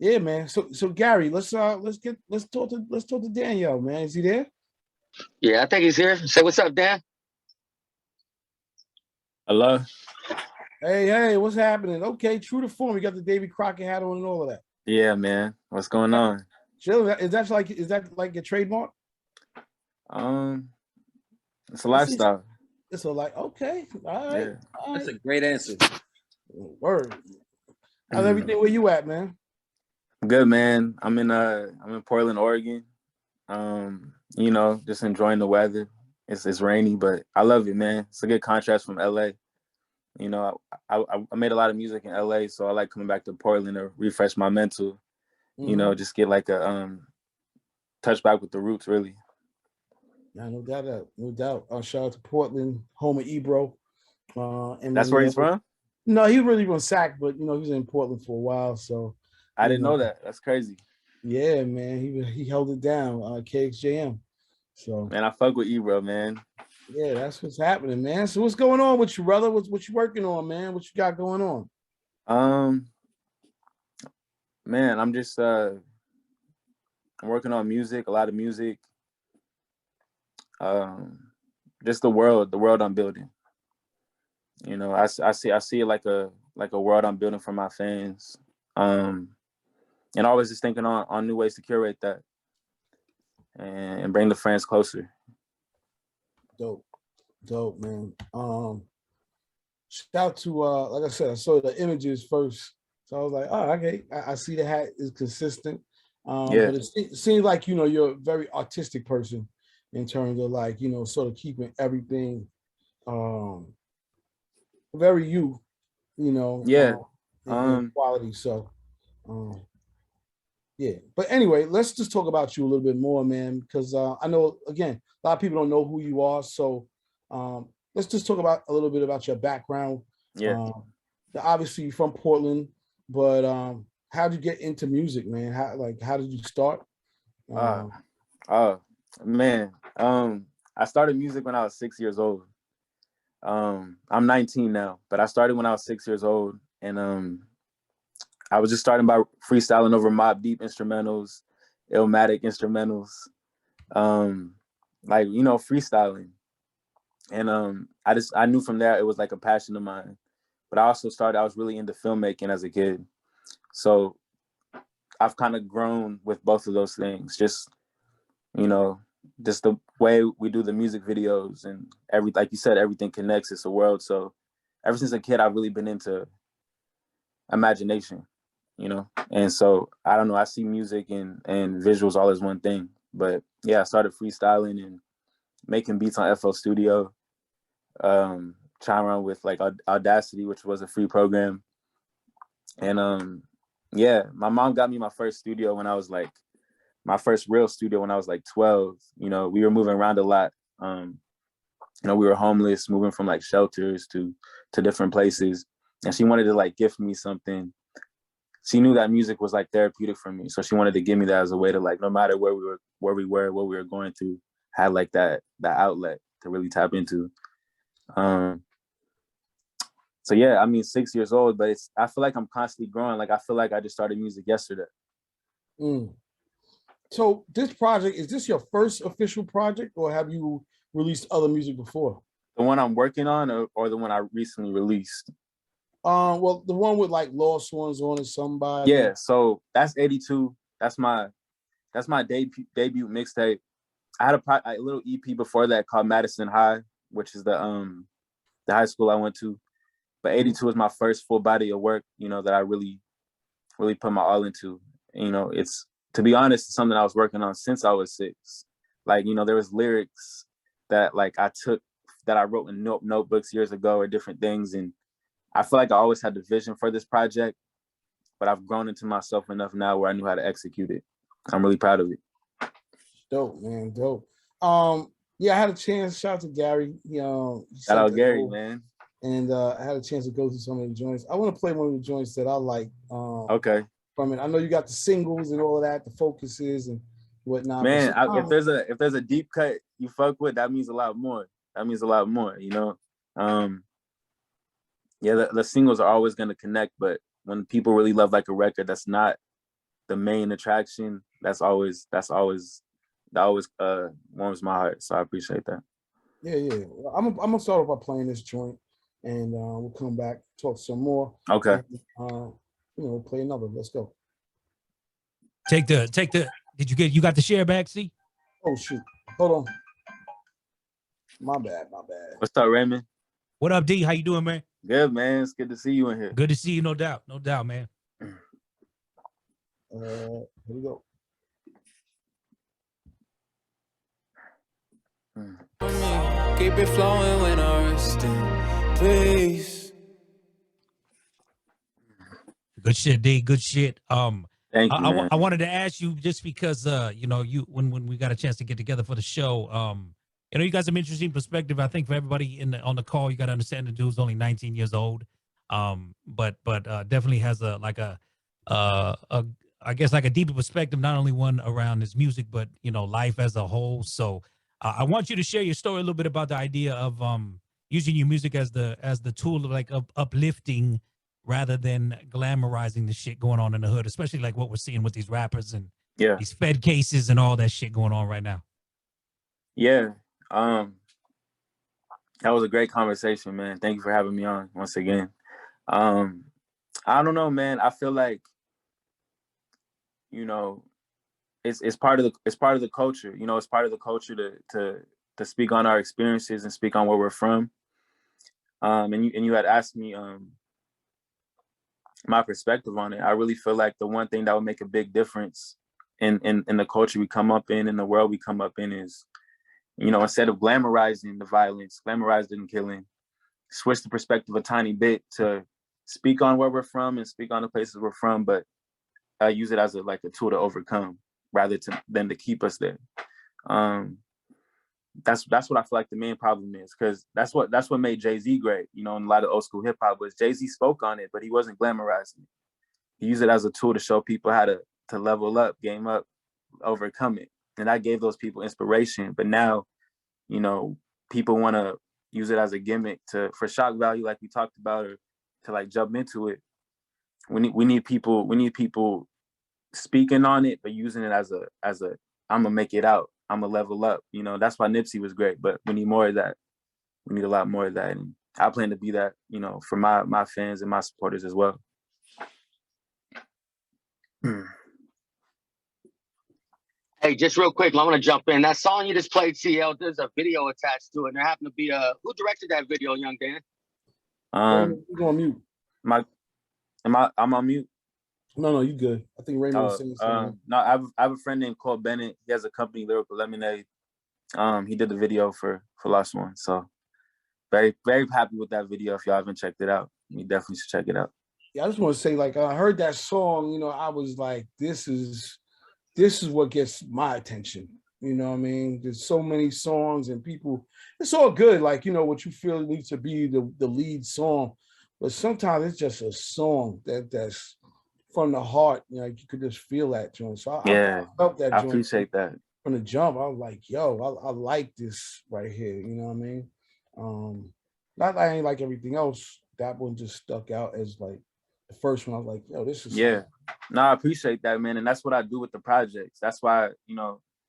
Yeah, man. So Gary, let's talk to Daniel, man. Is he there? Yeah, I think he's here. Say what's up, Dan. Hello. Hey, what's happening? Okay, true to form. We got the Davy Crockett hat on and all of that. Yeah, man. What's going on? Chill. Is that like a trademark? Um, it's a lifestyle. It's a like okay, all right. Yeah. All That's right. a great answer. Word. How's everything? Where you at, man? Good, man. I'm in Portland, Oregon. Just enjoying the weather. It's rainy, but I love it, man. It's a good contrast from LA. You know, I made a lot of music in LA, so I like coming back to Portland to refresh my mental. Just get like a touch back with the roots, really. Yeah, no doubt, no doubt. Shout out to Portland, home of Ebro. And That's where he's from? No, he really from Sac, but he was in Portland for a while. So I didn't know that. That's crazy. Yeah, man. He held it down, KXJM. So man, I fuck with Ebro, man. Yeah, that's what's happening, man. So what's going on with you, brother? What you working on, man? What you got going on? Man, I'm just I'm working on music, a lot of music. Just the world I'm building. I see it like a world I'm building for my fans. And always just thinking on new ways to curate that and bring the fans closer. Dope, man. Shout out to like I said, I saw the images first. So I was like, oh, okay. I see the hat is consistent. Yeah. But it seems like, you're a very artistic person in terms of like, sort of keeping everything very you, Yeah. in quality. So yeah. But anyway, let's just talk about you a little bit more, man, because I know, again, a lot of people don't know who you are. So let's just talk about a little bit about your background. Yeah. Obviously you're from Portland, but how did you get into music, man? How did you start? Man. I started music when I was 6 years old. I'm 19 now, but I started when I was 6 years old, and I was just starting by freestyling over Mobb Deep instrumentals, Illmatic instrumentals, freestyling. And I knew from there it was like a passion of mine. But I was really into filmmaking as a kid. So I've kind of grown with both of those things. Just the way we do the music videos and like you said, everything connects. It's a world. So ever since a kid, I've really been into imagination, And so I don't know, I see music and visuals all as one thing. But yeah, I started freestyling and making beats on FL Studio, trying around with like Audacity, which was a free program. And yeah, my mom got me my first studio when I was like, my first real studio when I was like 12. We were moving around a lot. We were homeless, moving from like shelters to different places. And she wanted to like gift me something. She knew that music was like therapeutic for me. So she wanted to give me that as a way to like, no matter where we were, what we were going through, had like that outlet to really tap into. So yeah, I mean, 6 years old, but I feel like I'm constantly growing. Like, I feel like I just started music yesterday. So this project, is this your first official project, or have you released other music before? The one I'm working on, or the one I recently released? Well, the one with like Lost Ones on it, somebody. Yeah, so that's 82. That's my debut mixtape. I had a little EP before that called Madison High, which is the high school I went to. But 82 was my first full body of work, that I really, really put my all into. It's, to be honest, it's something I was working on since I was 6. Like, there was lyrics that like I wrote in notebooks years ago, or different things. And I feel like I always had the vision for this project, but I've grown into myself enough now where I knew how to execute it. I'm really proud of it. Dope, man, dope. Yeah, I had a chance. Shout out to Gary. Shout out Gary, man. And I had a chance to go through some of the joints. I want to play one of the joints that I like. Okay. From it, I know you got the singles and all of that, the focuses and whatnot. Man, if there's a deep cut you fuck with, that means a lot more. That means a lot more, Yeah, the singles are always gonna connect, but when people really love like a record that's not the main attraction, that always warms my heart. So I appreciate that. Yeah. Well, I'm gonna start off by playing this joint, and we'll come back, talk some more. Okay. And, play another. Let's go. Take the. You got the share back? See? Oh shoot! Hold on. My bad. What's up, Raymond? What up, D? How you doing, man? Good, man. It's good to see you in here. Good to see you, no doubt, man. Here we go. Keep it flowing when I rest in peace. Good shit, D. Good shit. Thank you, man. I wanted to ask you just because when we got a chance to get together for the show, you guys have an interesting perspective. I think for everybody on the call, you got to understand the dude's only 19 years old, but definitely has I guess like a deeper perspective, not only one around his music, but life as a whole. So I want you to share your story a little bit about the idea of using your music as the tool of uplifting rather than glamorizing the shit going on in the hood, especially like what we're seeing with these rappers and these Fed cases and all that shit going on right now. Yeah. That was a great conversation, man. Thank you for having me on once again. I don't know, man. I feel like, it's part of the culture. It's part of the culture to speak on our experiences and speak on where we're from. And you had asked me my perspective on it. I really feel like the one thing that would make a big difference in the culture we come up in the world we come up in is, instead of glamorizing the violence, glamorizing killing, switch the perspective a tiny bit to speak on where we're from and speak on the places we're from, but use it as a tool to overcome rather than to keep us there. That's what I feel like the main problem is, because that's what made Jay-Z great, in a lot of old school hip hop, was Jay-Z spoke on it, but he wasn't glamorizing it. He used it as a tool to show people how to level up, game up, overcome it. And that gave those people inspiration. But now, people want to use it as a gimmick for shock value, like we talked about, or to jump into it. We need people speaking on it, but using it as a I'm gonna make it out, I'm gonna level up. That's why Nipsey was great, but we need more of that. We need a lot more of that, and I plan to be that, for my fans and my supporters as well. Hey, just real quick, I want to jump in. That song you just played, CL, there's a video attached to it. And there happened to be who directed that video, young Dan? You're on mute. I'm on mute. No, you good. I think Raymond was saying something. No, I have a friend named Cole Bennett. He has a company, Lyrical Lemonade. He did the video for Lost One. So very, very happy with that video. If y'all haven't checked it out, you definitely should check it out. Yeah, I just want to say, I heard that song, I was like, this is what gets my attention. You know what I mean? There's so many songs and people, it's all good. What you feel needs to be the lead song. But sometimes it's just a song that's from the heart. You could just feel that joint. So I felt that joint. I appreciate that. From the jump, I was like, yo, I like this right here. You know what I mean? Not that I ain't like everything else. That one just stuck out as the first one. I was like, yo, this is No, I appreciate that, man. And that's what I do with the projects. That's why,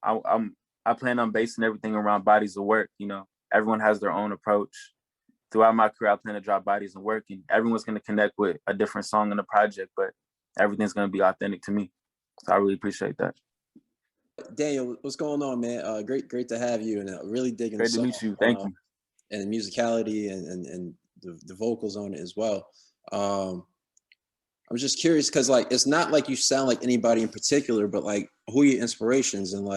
I plan on basing everything around bodies of work. Everyone has their own approach. Throughout my career, I plan to drop bodies of work, and everyone's going to connect with a different song in the project, but everything's going to be authentic to me. So I really appreciate that. Daniel, what's going on, man? Great to have you, and really digging. Great to meet you. Thank you. And the musicality and the vocals on it as well. I'm just curious because it's not like you sound like anybody in particular, but who are your inspirations and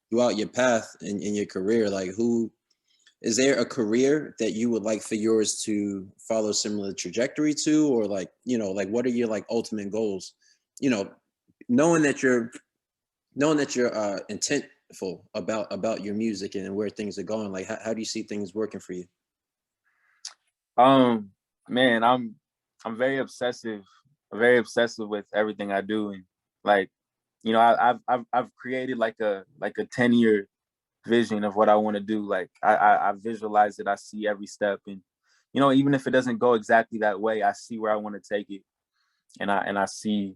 throughout your path in your career, who is there a career that you would like for yours to follow similar trajectory to, or what are your ultimate goals? Knowing that you're intentful about your music and where things are going, how do you see things working for you? Man, I'm very obsessive with everything I do, and I've created a 10-year vision of what I want to do. I visualize it, I see every step, and even if it doesn't go exactly that way, I see where I want to take it, and I see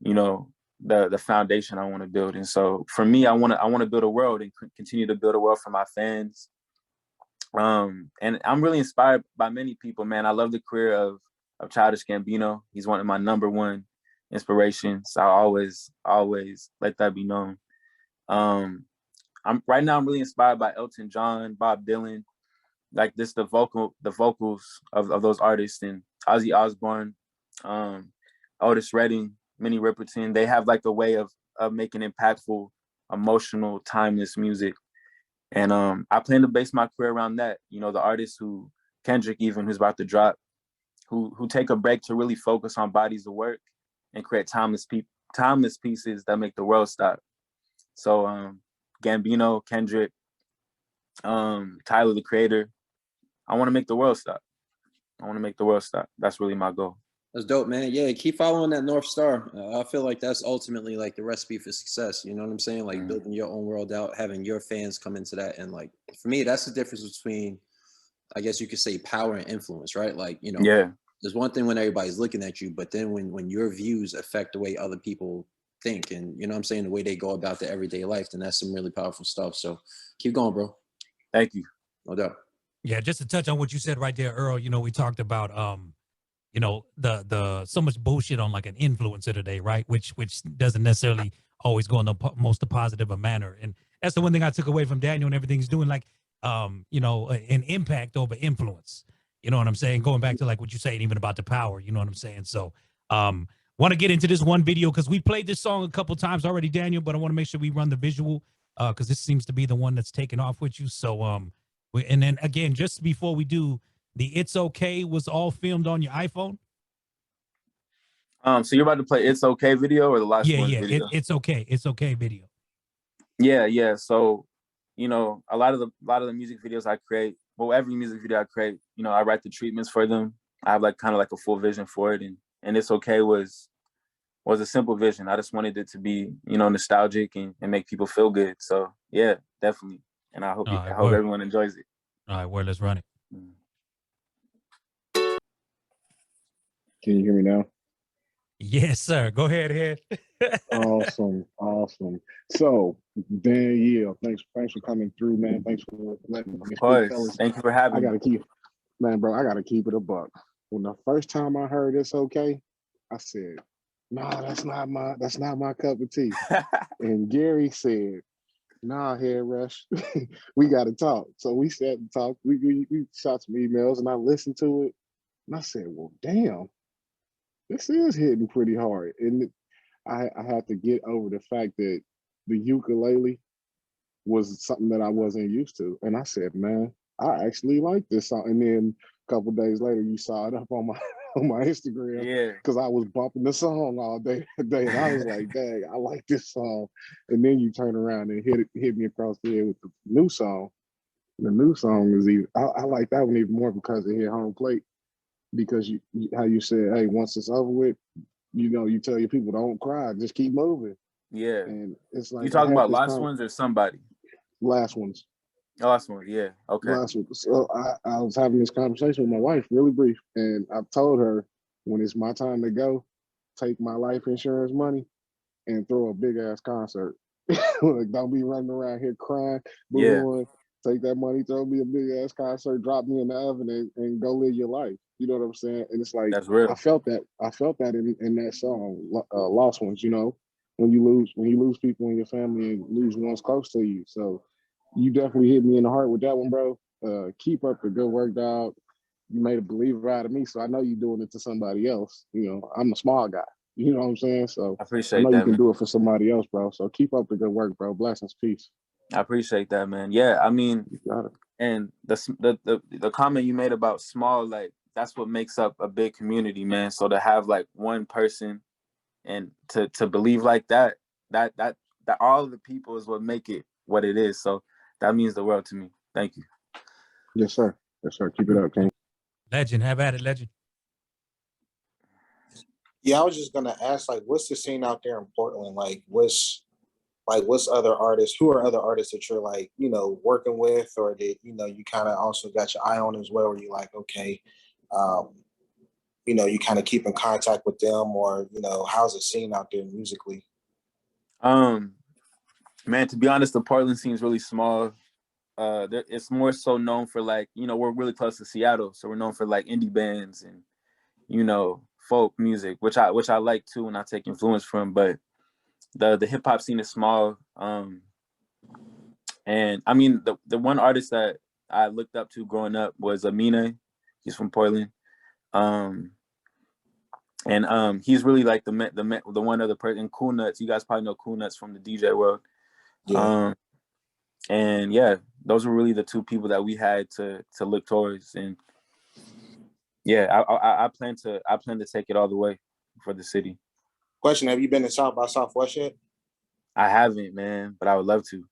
you know, the foundation I want to build. And so for me, I want to build a world and continue to build a world for my fans. And I'm really inspired by many people, man. I love the career of Childish Gambino. He's one of my #1 inspirations. I always let that be known. I'm really inspired by Elton John, Bob Dylan, like this, the vocals of those artists, and Ozzy Osbourne, Otis Redding, Minnie Riperton. They have like a way of making impactful, emotional, timeless music. And I plan to base my career around that. You know, the artists who, Kendrick even, who's about to drop, who take a break to really focus on bodies of work and create timeless pieces that make the world stop. So Gambino, Kendrick, Tyler, the Creator, I want to make the world stop. That's really my goal. That's dope, man. Yeah, keep following that North Star. I feel like that's ultimately like the recipe for success. You know what I'm saying? Like building your own world out, having your fans come into that. And like, for me, that's the difference between, I guess you could say, power and influence, right? Like, you know, there's one thing when everybody's looking at you, but then when your views affect the way other people think and, you know what I'm saying, the way they go about their everyday life, then that's some really powerful stuff. So keep going, bro. Thank you. No doubt. Yeah, just to touch on what you said right there, Earl, you know, we talked about you know, the so much bullshit on like an influencer today, right? Which doesn't necessarily always go in the most positive a manner. And that's the one thing I took away from Daniel and everything he's doing, like you know, an impact over influence. You know what I'm saying? Going back to like what you're saying, even about the power, you know what I'm saying? So want to get into this one video because we played this song a couple times already, Daniel, but I want to make sure we run the visual because this seems to be the one that's taken off with you. So and then again, just before we do, the It's Okay was all filmed on your iPhone? So you're about to play It's Okay video or the last one video? It's okay. It's okay video. Yeah. So, you know, a lot of the music videos I create, well, every music video I create, you know, I write the treatments for them. I have like kind of like a full vision for it. And It's Okay was a simple vision. I just wanted it to be, you know, nostalgic and make people feel good. So yeah, definitely. And I hope everyone enjoys it. All right, well, let's run it. Can you hear me now? Yes, sir. Go ahead. Awesome. So, Daniel, thanks for coming through, man. Thanks for letting me speak, fellas. Thank you for having me. I gotta keep it a buck. When the first time I heard It's Okay, I said, "Nah, that's not my cup of tea." And Gary said, "Nah, Head Rush, we gotta talk." So we sat and talked. We shot some emails, and I listened to it, and I said, "Well, damn. This is hitting pretty hard." And I had to get over the fact that the ukulele was something that I wasn't used to. And I said, man, I actually like this song. And then a couple days later, you saw it up on my Instagram because I was bumping the song all day today. And I was like, dang, I like this song. And then you turn around and hit me across the head with the new song. The new song is I like that one even more because it hit home plate. Because how you said, hey, once it's over with, you know, you tell your people, don't cry, just keep moving. Yeah. And it's like, you talking about Last Ones or Somebody? Last Ones. Last Ones, yeah. Okay. Last Ones. So I was having this conversation with my wife, really brief, and I told her, when it's my time to go, take my life insurance money and throw a big ass concert. Like, don't be running around here crying, booing. Take that money, throw me a big ass concert, drop me in the oven, and go live your life. You know what I'm saying? And it's like, that's real. I felt that in that song, Lost Ones. You know, when you lose people in your family and lose ones close to you. So you definitely hit me in the heart with that one, bro. Keep up the good work, dog. You made a believer out of me, so I know you're doing it to somebody else. You know, I'm a small guy. You know what I'm saying? So I appreciate know that, you can man. do it for somebody else, bro. So keep up the good work, bro. Blessings, peace. I appreciate that, man. Yeah, I mean, and the comment you made about small, like, that's what makes up a big community, man. So to have like one person and to believe like that all of the people is what make it what it is. So that means the world to me. Thank you. Yes, sir. Keep it up, King. Legend, have at it, legend. Yeah, I was just gonna ask, like, what's the scene out there in Portland? What's other artists? Who are other artists that you're like, you know, working with, or that, you know, you kind of also got your eye on as well, where you're like, okay, you know, you kind of keep in contact with them, or, you know, how's the scene out there musically? Man, to be honest, the Portland scene is really small. It's more so known for, like, you know, we're really close to Seattle, so we're known for like indie bands and, you know, folk music, which I like too, and I take influence from. But the hip hop scene is small. And I mean, the one artist that I looked up to growing up was Amina. He's from Portland. And he's really like the one other person. Cool Nuts. You guys probably know Cool Nuts from the DJ world. Yeah. And yeah, those were really the two people that we had to look towards. And yeah, I plan to take it all the way for the city. Question: have you been to South by Southwest yet? I haven't, man, but I would love to.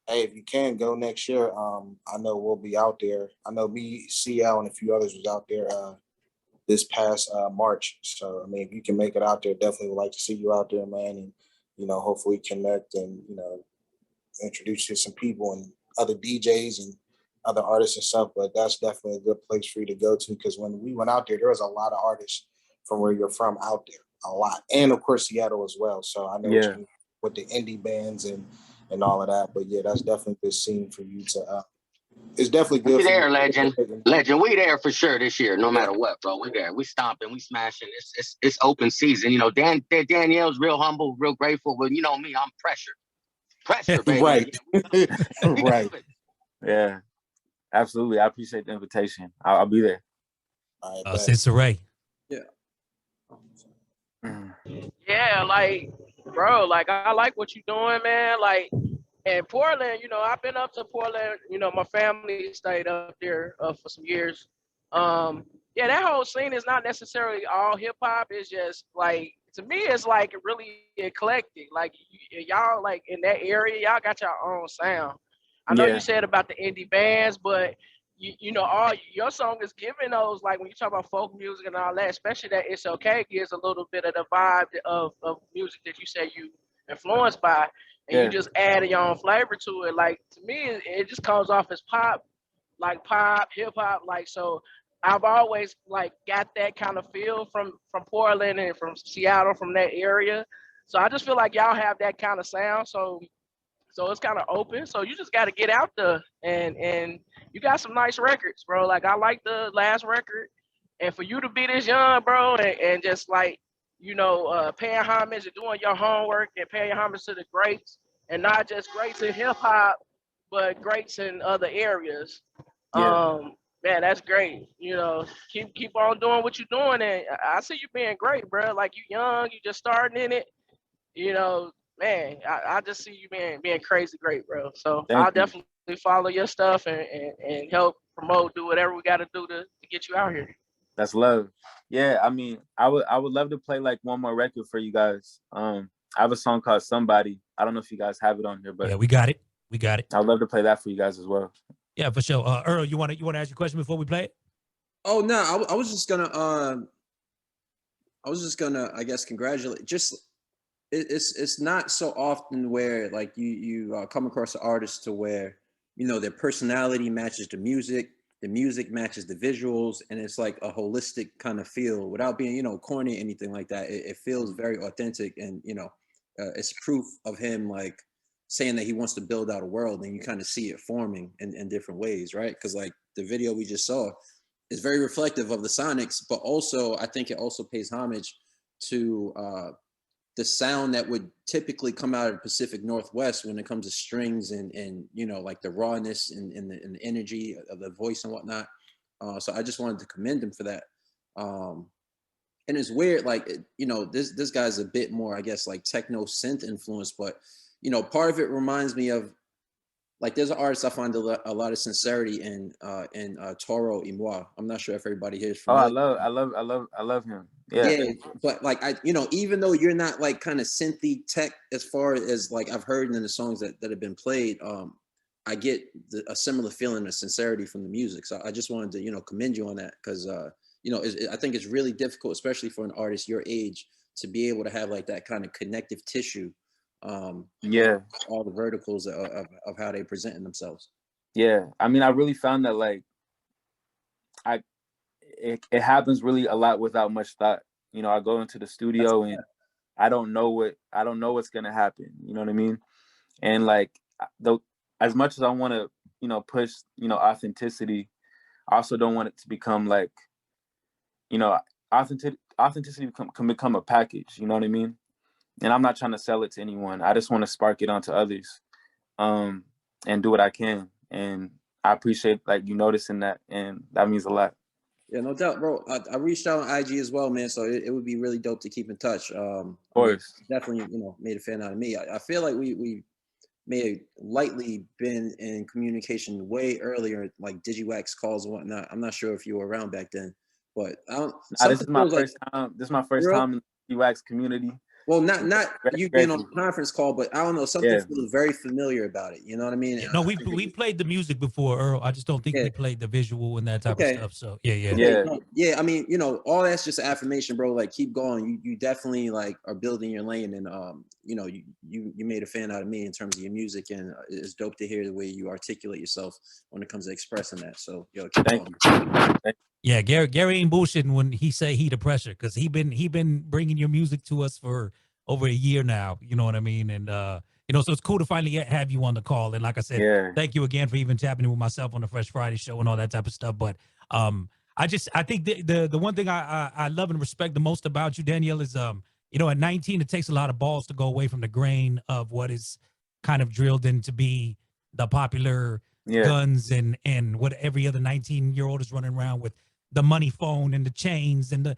Hey, if you can go next year, I know we'll be out there. I know me, CL, and a few others was out there this past March. So I mean, if you can make it out there, definitely would like to see you out there, man. And, you know, hopefully connect and, you know, introduce you to some people and other DJs and other artists and stuff. But that's definitely a good place for you to go to, because when we went out there was a lot of artists from where you're from out there, a lot, and of course Seattle as well. So I know what you mean with the indie bands and all of that. But yeah, that's definitely a good scene for you to. It's definitely good. We there, legend. We there for sure this year, no matter what, bro. We there. We stomping. We smashing. It's open season. You know, Danielle's real humble, real grateful. But you know me, I'm pressure, baby. Right. Right. Yeah, absolutely. I appreciate the invitation. I'll be there. All right, Cincinnati. Yeah. Yeah, like, bro, like, I like what you're doing, man. Like, in Portland, you know, I've been up to Portland. You know, my family stayed up there for some years. Yeah, that whole scene is not necessarily all hip hop. It's just like, to me, it's like really eclectic. Like, y'all, like, in that area, y'all got your own sound. I know you said about the indie bands, but you know, all your song is giving those, like, when you talk about folk music and all that, especially that It's Okay, gives a little bit of the vibe of music that you say you influenced by, and you just add your own flavor to it. Like, to me, it just comes off as pop, like pop, hip hop. Like, so I've always like got that kind of feel from Portland and from Seattle, from that area. So I just feel like y'all have that kind of sound. So it's kind of open. So you just got to get out there, and you got some nice records, bro. Like, I like the last record, and for you to be this young, bro, and just like, you know, paying homage and doing your homework and paying homage to the greats, and not just greats in hip hop, but greats in other areas. Man, that's great. You know, keep on doing what you're doing, and I see you being great, bro. Like, you young, you just starting in it. You know, man, I just see you being crazy great, bro. So I'll definitely follow your stuff and help promote, do whatever we got to do to get you out here. That's love. Yeah, I mean, I would love to play like one more record for you guys. I have a song called Somebody. I don't know if you guys have it on here, but yeah, we got it. I'd love to play that for you guys as well. Yeah, for sure. Earl, you want to ask your question before we play it? Oh no, I was just gonna I guess congratulate. Just it's not so often where like you come across an artist to where, you know, their personality matches the music matches the visuals, and it's like a holistic kind of feel without being, you know, corny or anything like that. It feels very authentic, and, you know, it's proof of him like saying that he wants to build out a world, and you kind of see it forming in different ways, right? Because like the video we just saw is very reflective of the Sonics, but also I think it also pays homage to the sound that would typically come out of the Pacific Northwest when it comes to strings and you know, like the rawness and the energy of the voice and whatnot. So I just wanted to commend him for that. And it's weird, like, you know, this guy's a bit more, I guess, like techno synth influence, but, you know, part of it reminds me of, like, there's an artist I find a lot of sincerity in Toro y Moi. I'm not sure if everybody here is familiar. Oh, I love him. Yeah, but like, you know, even though you're not like kind of synthy tech as far as like I've heard in the songs that have been played, I get a similar feeling of sincerity from the music. So I just wanted to, you know, commend you on that, because you know, I think it's really difficult, especially for an artist your age, to be able to have like that kind of connective tissue. All the verticals of how they presenting themselves. Yeah, I mean, I really found that like it happens really a lot without much thought. You know, I go into the studio and I don't know what's gonna happen. You know what I mean? And like, though, as much as I want to, you know, push, you know, authenticity, I also don't want it to become like, you know, authenticity can become a package. You know what I mean? And I'm not trying to sell it to anyone. I just want to spark it onto others, and do what I can. And I appreciate like you noticing that, and that means a lot. Yeah, no doubt, bro. I reached out on IG as well, man. So it would be really dope to keep in touch. Of course. I mean, definitely, you know, made a fan out of me. I feel like we may have lightly been in communication way earlier, like Digiwaxx calls and whatnot. I'm not sure if you were around back then, but I don't. This is my first time. This is my first time in the Digiwaxx community. Well, not you being on a conference call, but I don't know, something feels very familiar about it. You know what I mean? Yeah, no, we played the music before, Earl. I just don't think we played the visual and that type of stuff. So yeah. I mean, you know, all that's just affirmation, bro. Like, keep going. You definitely like are building your lane, and you know, you made a fan out of me in terms of your music, and it's dope to hear the way you articulate yourself when it comes to expressing that. So, yo, thank you. Yeah, Gary ain't bullshitting when he say he the pressure, because he been bringing your music to us for over a year now. You know what I mean? And you know, so it's cool to finally have you on the call. And like I said, thank you again for even tapping in with myself on the Fresh Friday show and all that type of stuff. But I think the one thing I love and respect the most about you, Daniel, is you know, at 19 it takes a lot of balls to go away from the grain of what is kind of drilled in to be the popular guns and what every other 19-year-old is running around with. The money phone and the chains and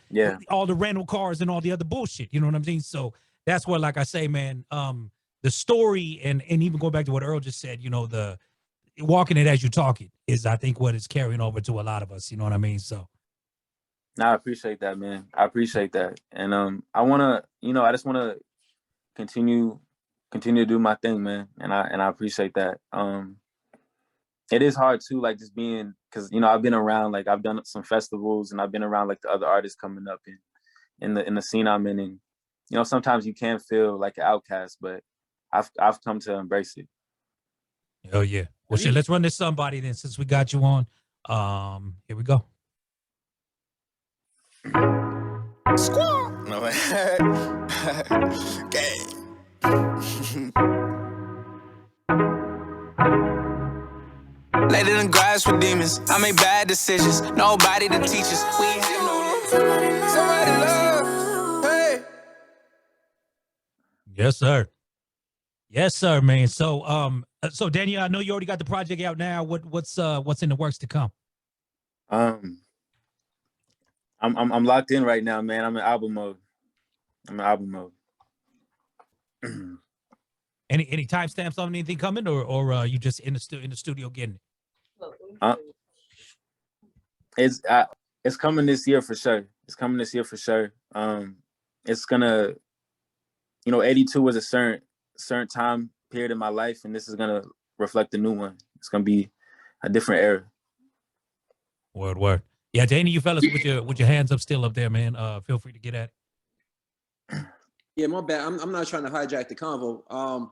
all the rental cars and all the other bullshit. You know what I'm saying? So that's what, like I say, man, the story and even going back to what Earl just said, you know, the walking it as you talk it is, I think, what is carrying over to a lot of us. You know what I mean? So. No, I appreciate that, man. I appreciate that. And I want to, you know, I just want to continue to do my thing, man. And I appreciate that. It is hard too, like just being, because, you know, I've been around, like I've done some festivals and I've been around like the other artists coming up in the scene I'm in, and, you know, sometimes you can feel like an outcast, but I've come to embrace it. Oh yeah. Well, shit, let's run this somebody then, since we got you on. Here we go. Squawk. No way. Later than grass for demons. I make bad decisions. Nobody to teach us. We ain't have no somebody love. Hey. Yes, sir. Yes, sir, man. So so Daniel, I know you already got the project out now. What's in the works to come? I'm locked in right now, man. I'm in album mode. Any timestamps on anything coming, or you just in the studio getting it? It's coming this year for sure. It's gonna, you know, 82 was a certain time period in my life, and this is gonna reflect the new one. It's gonna be a different era. Word. Yeah, Danny, you fellas with your hands up still up there, man. Feel free to get at it. Yeah, my bad. I'm not trying to hijack the convo.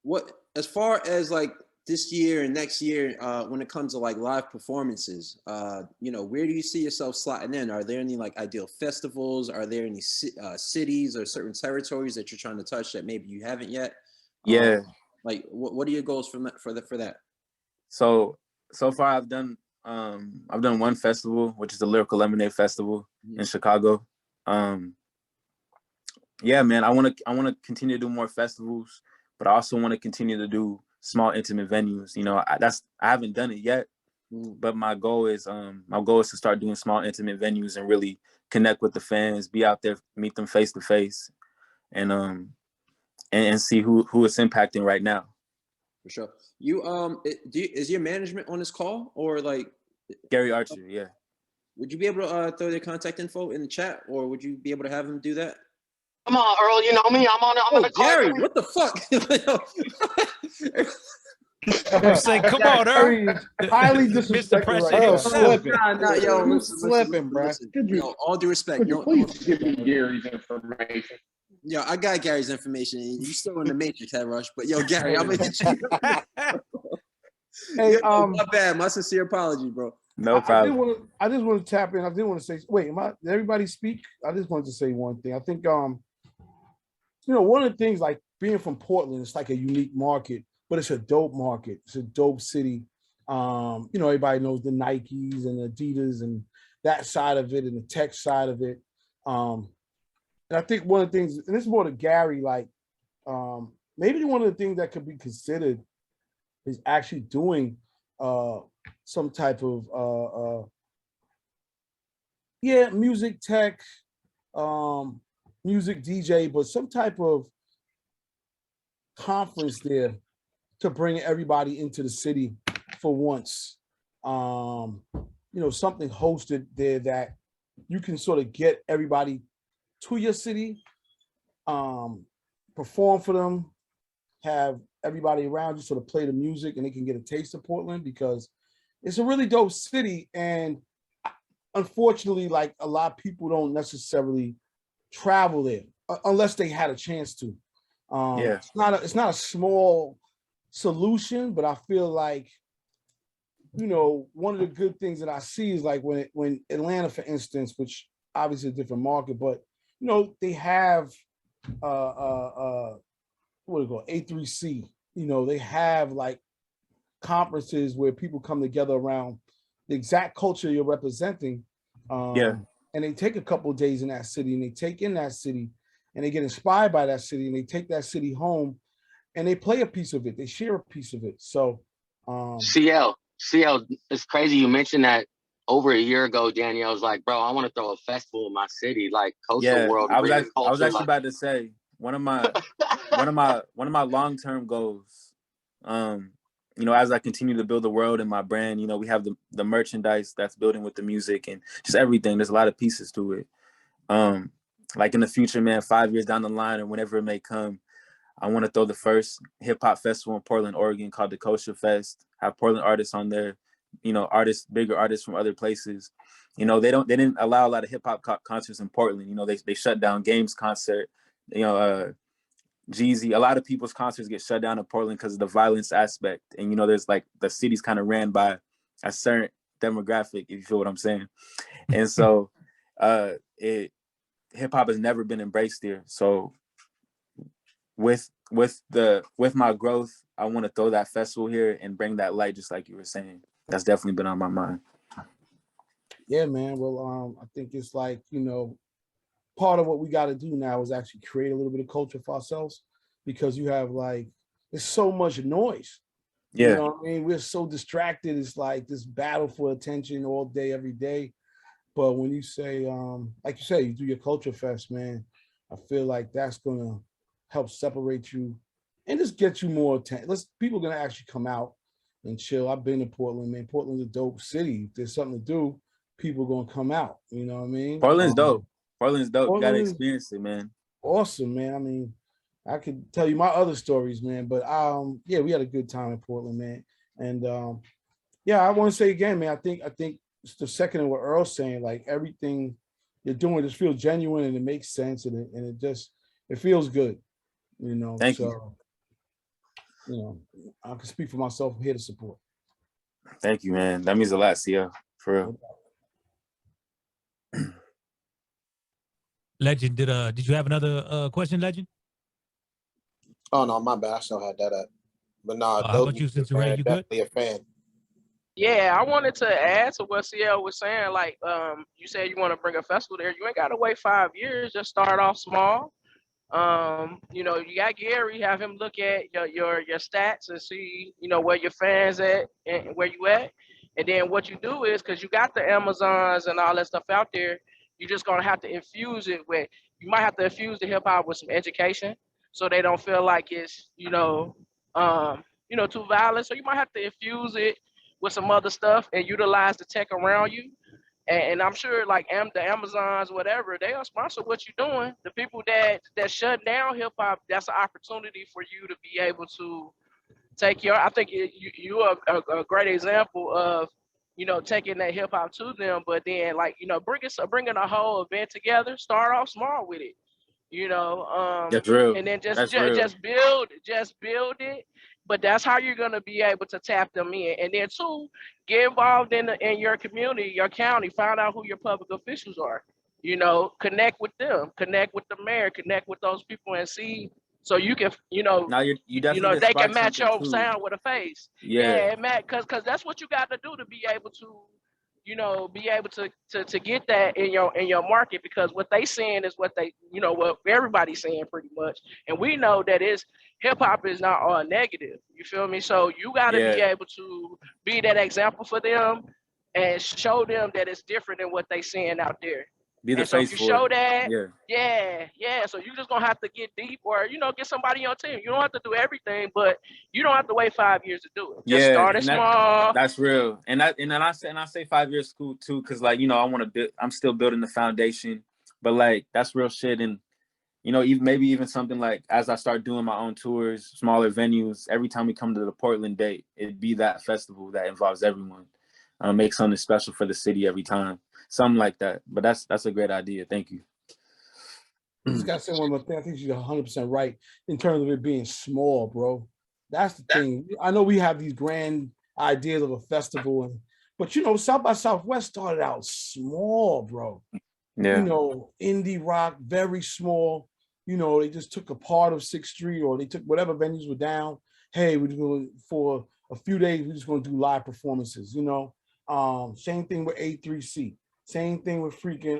What, as far as like this year and next year, when it comes to like live performances, you know, where do you see yourself slotting in? Are there any like ideal festivals? Are there any cities or certain territories that you're trying to touch that maybe you haven't yet? Yeah. Like what are your goals for that? So far I've done one festival, which is the Lyrical Lemonade Festival in Chicago. Yeah, man, I want to continue to do more festivals, but I also want to continue to do small intimate venues. You know, I haven't done it yet, but my goal is to start doing small intimate venues and really connect with the fans, be out there, meet them face to face, and see who it's impacting right now. For sure. You is your management on this call, or like Gary Archer? Yeah. Would you be able to throw their contact info in the chat, or would you be able to have him do that? Come on, Earl. You know me. I'm on the call. Gary, what the fuck? I'm saying, come on, Earl. Highly disrespectful. Right slipping. Yo, slipping, bro. Yo, all due respect. Could you please give me Gary's information? Yo, I got Gary's information. You still in the Matrix, Head Rush, but yo, Gary, I'm gonna hit you. Hey, my bad. My sincere apology, bro. No problem. I just want to tap in. I didn't want to say, wait, did everybody speak? I just wanted to say one thing. I think one of the things, like being from Portland, it's like a unique market, but it's a dope market. It's a dope city. Everybody knows the Nikes and the Adidas and that side of it and the tech side of it. And I think one of the things, and this is more to Gary, like maybe one of the things that could be considered is actually doing some type of music tech, music DJ, but some type of conference there to bring everybody into the city for once. Something hosted there that you can sort of get everybody to your city, perform for them, have everybody around you sort of play the music, and they can get a taste of Portland because it's a really dope city. And unfortunately, like a lot of people don't necessarily travel there unless they had a chance to. It's not a small solution, but I feel like, one of the good things that I see is like when Atlanta, for instance, which obviously is a different market, but they have what do you call it, A3C. They have like conferences where people come together around the exact culture you're representing. And they take a couple of days in that city, and they take in that city, and they get inspired by that city, and they take that city home, and they play a piece of it. They share a piece of it. So, CL, it's crazy you mentioned that. Over a year ago, Danielle was like, "Bro, I want to throw a festival in my city, like Coastal World." I was actually about to say one of my long-term goals. As I continue to build the world and my brand, we have the merchandise that's building with the music and just everything. There's a lot of pieces to it. Like in the future, man, 5 years down the line or whenever it may come, I want to throw the first hip hop festival in Portland, Oregon called the Kosher Fest. Have Portland artists on there, bigger artists from other places. They didn't allow a lot of hip hop concerts in Portland. They shut down Games concert. Jeezy, a lot of people's concerts get shut down in Portland because of the violence aspect. And, there's like the city's kind of ran by a certain demographic, if you feel what I'm saying. And so hip hop has never been embraced here. So with my growth, I want to throw that festival here and bring that light, just like you were saying. That's definitely been on my mind. Yeah, man. Well, I think it's like, part of what we got to do now is actually create a little bit of culture for ourselves, because you have like, there's so much noise. Yeah. You know what I mean? We're so distracted. It's like this battle for attention all day, every day. But when you say, like you say, you do your culture fest, man, I feel like that's going to help separate you and just get you more attention. People are going to actually come out and chill. I've been to Portland, man. Portland's a dope city. If there's something to do, people are going to come out. You know what I mean? Portland's dope. Portland's dope. You got to experience it, man. Awesome, man. I mean, I could tell you my other stories, man. But we had a good time in Portland, man. And I want to say again, man, I think it's the second of what Earl's saying. Like everything you're doing just feels genuine and it makes sense, and it feels good. Thank you. I can speak for myself. I'm here to support. Thank you, man. That means a lot, CL, for real. Legend, did you have another question, Legend? Oh no, my bad. I still had that up. But no, how about you, since Ray, you good? Definitely a fan. Yeah, I wanted to add to what CL was saying. Like, you said you want to bring a festival there. You ain't got to wait 5 years. Just start off small. You got Gary. Have him look at your stats and see, where your fans at and where you at. And then what you do is, because you got the Amazons and all that stuff out there, you're just gonna have to infuse it with. You might have to infuse the hip hop with some education, so they don't feel like it's too violent. So you might have to infuse it with some other stuff and utilize the tech around you. And I'm sure like the Amazons, whatever, they'll sponsor what you're doing. The people that shut down hip hop, that's an opportunity for you to be able to take I think you are a great example of, taking that hip hop to them, but then bringing a whole event together, start off small with it, That's real. and then just That's real. build it. but that's how you're gonna be able to tap them in. And then two, get involved in your community, your county, find out who your public officials are. You know, connect with them, connect with the mayor, connect with those people and see so you can, Now you definitely they can spark match something your too. sound with a face. Yeah. Yeah, man, cause that's what you got to do to be able to, be able to get that in your market, because what they saying is what they, what everybody's saying pretty much. And we know that hip hop is not all negative. You feel me? So you got to be able to be that example for them and show them that it's different than what they saying out there. Be the And so face if you for show it. that, Yeah. So you're just gonna have to get deep, or get somebody on your team. You don't have to do everything, but you don't have to wait 5 years to do it. Just start it small. That's real. And I say 5 years school too, because like, I want to build. I'm still building the foundation, but like that's real shit. And even something like, as I start doing my own tours, smaller venues, every time we come to the Portland date, it'd be that festival that involves everyone. Make something special for the city every time. Something like that. But that's a great idea. Thank you. I just gotta say one more thing. I think you're 100% right in terms of it being small, bro. That's the thing. I know we have these grand ideas of a festival, but South by Southwest started out small, bro. Yeah. Indie rock, very small. They just took a part of 6th Street, or they took whatever venues were down. Hey, we're going for a few days. We're just going to do live performances. Same thing with A3C. Same thing with freaking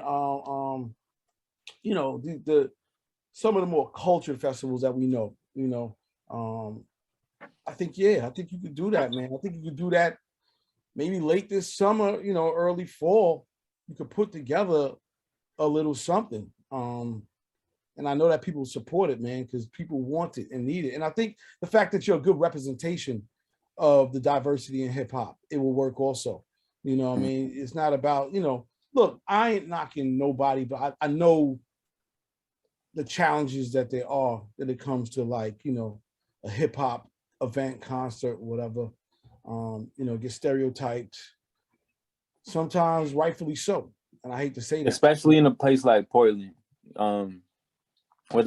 the some of the more cultured festivals that we know. I think you could do that, man. I think you could do that maybe late this summer, early fall. You could put together a little something. And I know that people support it, man, because people want it and need it. And I think the fact that you're a good representation of the diversity in hip hop, it will work also. I mean? It's not about, look, I ain't knocking nobody, but I know the challenges that there are when it comes to like, a hip hop event, concert, whatever, get stereotyped, sometimes rightfully so. And I hate to say that. Especially in a place like Portland, where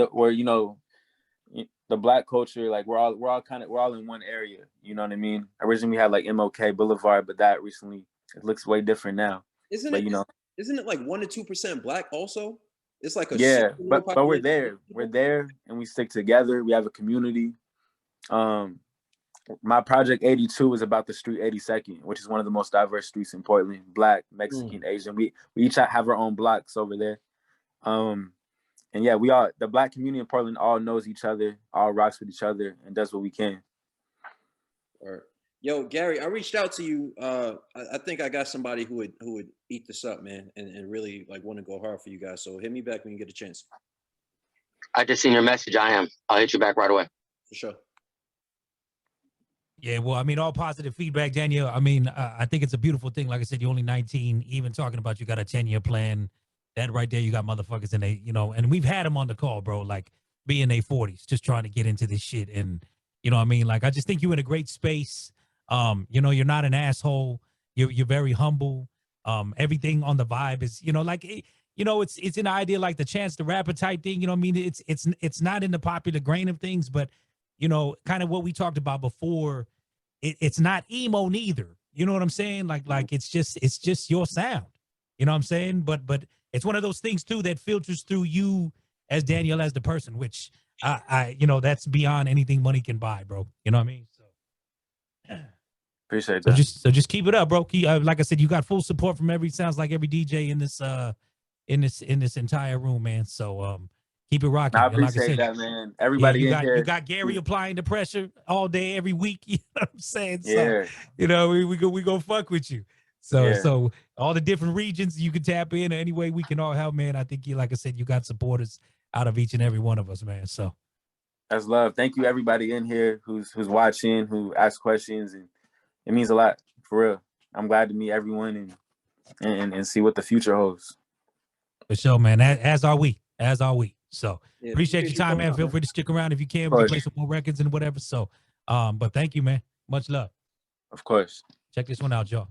the Black culture, like we're all in one area. You know what I mean? Originally we had like MLK Boulevard, but that recently it looks way different now. Isn't it like 1 to 2% Black also? It's like but we're there. We're there and we stick together. We have a community. My project 82 is about the street 82nd, which is one of the most diverse streets in Portland. Black, Mexican, Asian. We each have our own blocks over there. And yeah, the Black community in Portland all knows each other, all rocks with each other, and does what we can. All right. Yo, Gary, I reached out to you. I think I got somebody who would eat this up, man, and really like want to go hard for you guys. So hit me back when you get a chance. I just seen your message. I'll hit you back right away. For sure. Yeah, well, I mean, all positive feedback, Daniel. I mean, I think it's a beautiful thing. Like I said, you're only 19. Even talking about you got a 10-year plan. That right there, you got motherfuckers in and we've had them on the call, bro, like be in their 40s, just trying to get into this shit. And, I mean, like, I just think you're in a great space. You're not an asshole. You're very humble. Everything on the vibe is, it's an idea like the Chance the Rapper type thing. I mean, it's not in the popular grain of things, but, kind of what we talked about before. It's not emo neither. You know what I'm saying? Like it's just your sound. You know what I'm saying? But it's one of those things too that filters through you as Daniel, as the person, which I that's beyond anything money can buy, bro. You know what I mean? So appreciate that. So just keep it up, bro. Like I said, you got full support from every DJ in this entire room, man. So keep it rocking. I appreciate that, man. Everybody you got Gary applying the pressure all day, every week. You know what I'm saying? Yeah. So, we go fuck with you. So all the different regions you can tap in any way we can all help, man. I think like I said, you got supporters out of each and every one of us, man. So that's love. Thank you everybody in here who's watching, who asks questions, and it means a lot, for real. I'm glad to meet everyone and see what the future holds. For sure, man. As are we. So appreciate your time, man. Feel free to stick around if you can. We can play some more records and whatever. So but thank you, man. Much love. Of course. Check this one out, y'all.